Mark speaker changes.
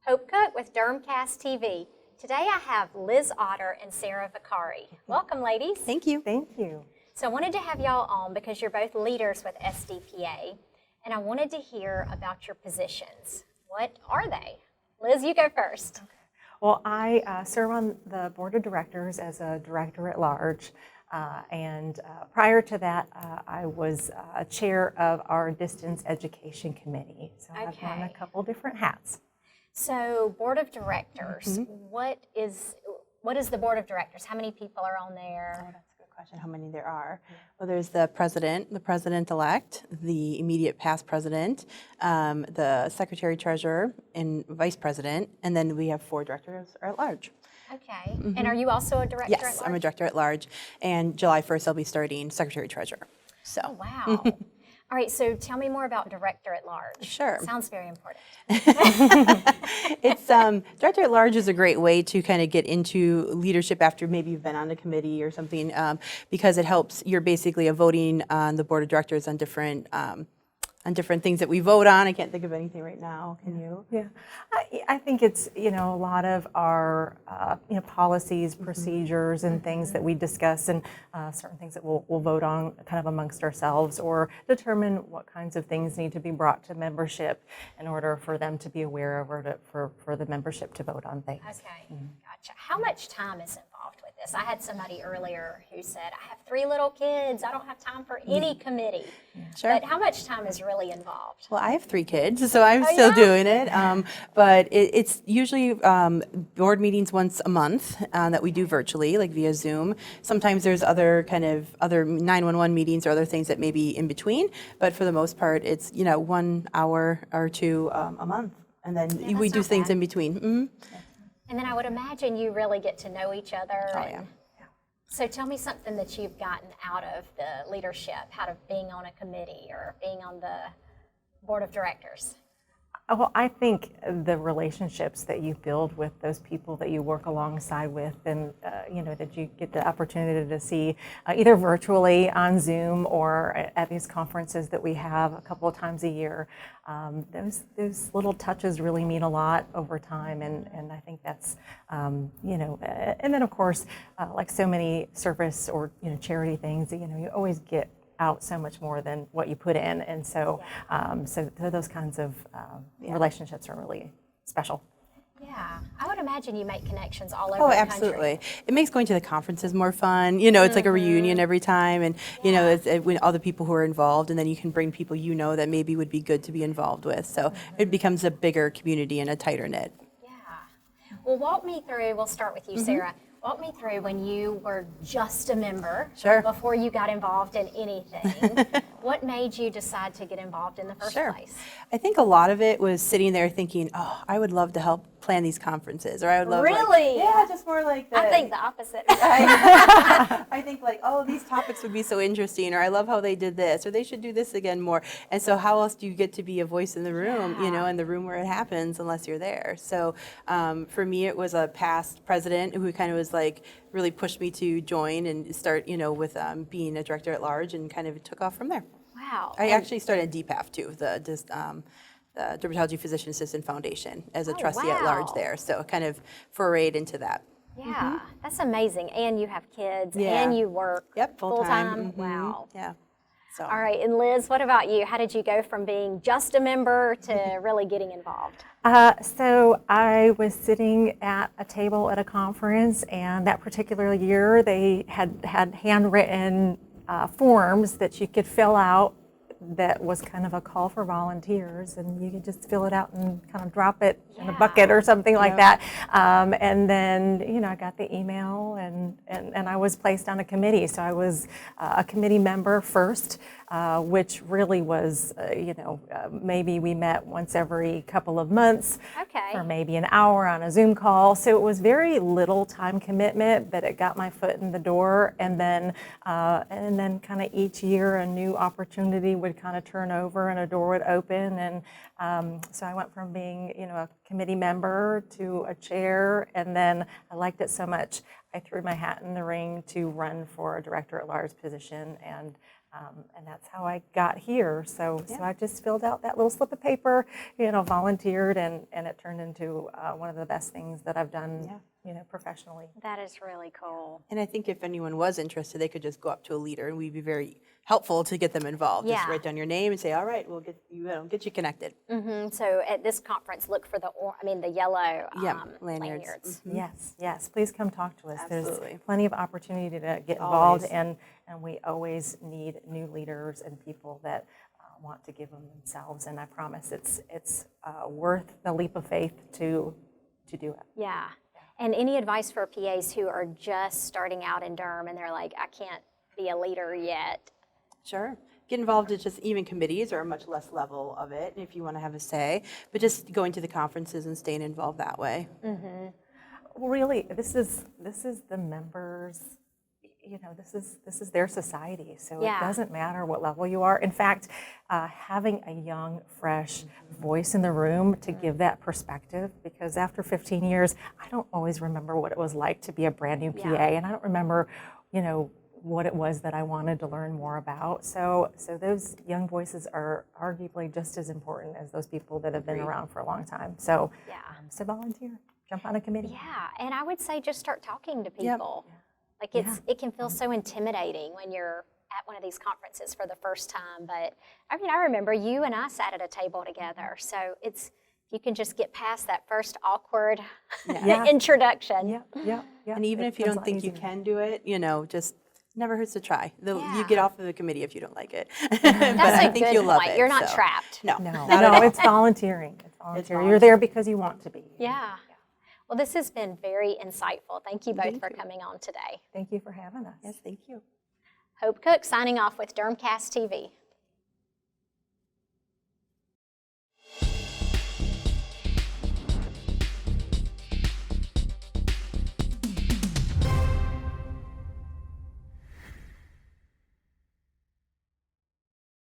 Speaker 1: Hope Cook with DermCast TV. Today I have Liz Otter and Sarah Vicari. Welcome, ladies.
Speaker 2: Thank you.
Speaker 3: Thank you.
Speaker 1: So I wanted to have y'all on because you're both leaders with SDPA, and I wanted to hear about your positions. What are they? Liz, you go first.
Speaker 3: Well, I serve on the board of directors as a director at large. And prior to that, I was chair of our distance education committee. So I've worn a couple different hats.
Speaker 1: So board of directors, what is the board of directors? How many people are on there?
Speaker 2: Oh, that's a good question, how many there are. Well, there's the president-elect, the immediate past president, the secretary-treasurer, and vice president, and then we have 4 directors at large.
Speaker 1: Okay. And are you also a director at large?
Speaker 2: Yes, I'm a director at large, and July 1st I'll be starting secretary-treasurer. So.
Speaker 1: Oh, wow. All right, so tell me more about director at large.
Speaker 2: Sure.
Speaker 1: Sounds very important.
Speaker 2: It's director at large is a great way to kind of get into leadership after maybe you've been on a committee or something, because it helps. You're basically voting on the board of directors on different things that we vote on. I can't think of anything right now. Can you?
Speaker 3: Yeah, I think it's, a lot of our, policies, procedures, and things that we discuss, and certain things that we'll vote on kind of amongst ourselves, or determine what kinds of things need to be brought to membership in order for them to be aware of, or for the membership to vote on things.
Speaker 1: Okay, gotcha. How much time is involved with this? I had somebody earlier who said, I have 3 little kids, I don't have time for any committee.
Speaker 2: Sure.
Speaker 1: But how much time is really involved?
Speaker 2: Well, I have 3 kids, so I'm still doing it. But it's usually board meetings once a month that we do virtually, like via Zoom. Sometimes there's other 911 meetings or other things that may be in between. But for the most part, it's 1 hour or 2 a month, and then we do things in between.
Speaker 1: And then I would imagine you really get to know each other.
Speaker 2: Oh, yeah.
Speaker 1: So tell me something that you've gotten out of the leadership, out of being on a committee or being on the board of directors.
Speaker 3: Well, I think the relationships that you build with those people that you work alongside with, and that you get the opportunity to see either virtually on Zoom or at these conferences that we have a couple of times a year, those little touches really mean a lot over time, and I think that's and then of course, like so many service or charity things, you always get out so much more than what you put in, and so so those kinds of relationships are really special.
Speaker 1: Yeah, I would imagine you make connections all over
Speaker 2: Oh,
Speaker 1: the
Speaker 2: absolutely.
Speaker 1: country.
Speaker 2: It makes going to the conferences more fun. It's like a reunion every time, and it's when all the people who are involved, and then you can bring people that maybe would be good to be involved with. So it becomes a bigger community and a tighter knit.
Speaker 1: Yeah. Well, walk me through. We'll start with you, Sarah. Walk me through when you were just a member,
Speaker 2: Sure.
Speaker 1: before you got involved in anything. What made you decide to get involved in the first place?
Speaker 2: I think a lot of it was sitting there thinking, oh, I would love to help plan these conferences, or I would love
Speaker 1: Really?
Speaker 2: just more like that.
Speaker 1: I think the opposite.
Speaker 2: I think oh, these topics would be so interesting, or I love how they did this, or they should do this again more. And so how else do you get to be a voice in the room, in the room where it happens, unless you're there? So for me, it was a past president who kind of was really pushed me to join and start, with being a director at large, and kind of took off from there.
Speaker 1: Wow.
Speaker 2: I actually started DPAF too, the Dermatology Physician Assistant Foundation, as a trustee at large there. So kind of forayed into that.
Speaker 1: Yeah, that's amazing. And you have kids,
Speaker 2: Yeah.
Speaker 1: and you work
Speaker 2: Full time.
Speaker 1: Wow.
Speaker 2: Yeah. So.
Speaker 1: All right, and Liz, what about you? How did you go from being just a member to really getting involved?
Speaker 3: So I was sitting at a table at a conference, and that particular year they had handwritten forms that you could fill out that was kind of a call for volunteers, and you could just fill it out and kind of drop it in a bucket or something like that. And then, I got the email, and I was placed on a committee. So I was a committee member first, which really was, maybe we met once every couple of months, or maybe an hour on a Zoom call. So it was very little time commitment, but it got my foot in the door, and then kind of each year a new opportunity would kind of turn over and a door would open, and so I went from being, a committee member to a chair, and then I liked it so much I threw my hat in the ring to run for a director at large position, and And that's how I got here. So I just filled out that little slip of paper, volunteered, and it turned into one of the best things that I've done, professionally.
Speaker 1: That is really cool.
Speaker 2: And I think if anyone was interested, they could just go up to a leader, and we'd be very helpful to get them involved. Just write down your name and say, all right, we'll get you connected.
Speaker 1: So at this conference, look for the yellow lanyards.
Speaker 3: Yes. Please come talk to us.
Speaker 2: Absolutely.
Speaker 3: There's plenty of opportunity to get involved, and we always need new leaders and people that want to give them themselves. And I promise it's worth the leap of faith to do it.
Speaker 1: Yeah. And any advice for PAs who are just starting out in derm and they're like, I can't be a leader yet?
Speaker 2: Sure. Get involved in just even committees or a much less level of it if you want to have a say, but just going to the conferences and staying involved that way.
Speaker 3: Mm-hmm. Well, really, this is the members. This is their society, so it doesn't matter what level you are. In fact, having a young, fresh voice in the room to give that perspective, because after 15 years, I don't always remember what it was like to be a brand new PA, and I don't remember, what it was that I wanted to learn more about. So those young voices are arguably just as important as those people that have been around for a long time. So, so volunteer, jump on a committee.
Speaker 1: Yeah, and I would say just start talking to people. Yep. Like it can feel so intimidating when you're at one of these conferences for the first time. But I remember you and I sat at a table together. So you can just get past that first awkward introduction.
Speaker 2: Yeah. And even if you don't think you can do it, just never hurts to try. You get off of the committee if you don't like it. But I think you'll love it.
Speaker 1: You're not trapped.
Speaker 2: No,
Speaker 3: it's volunteering. You're there because you want to be.
Speaker 1: Yeah. Well, this has been very insightful. Thank you both for coming on today.
Speaker 3: Thank you for having us.
Speaker 2: Yes, thank you.
Speaker 1: Hope Cook signing off with DermCast TV.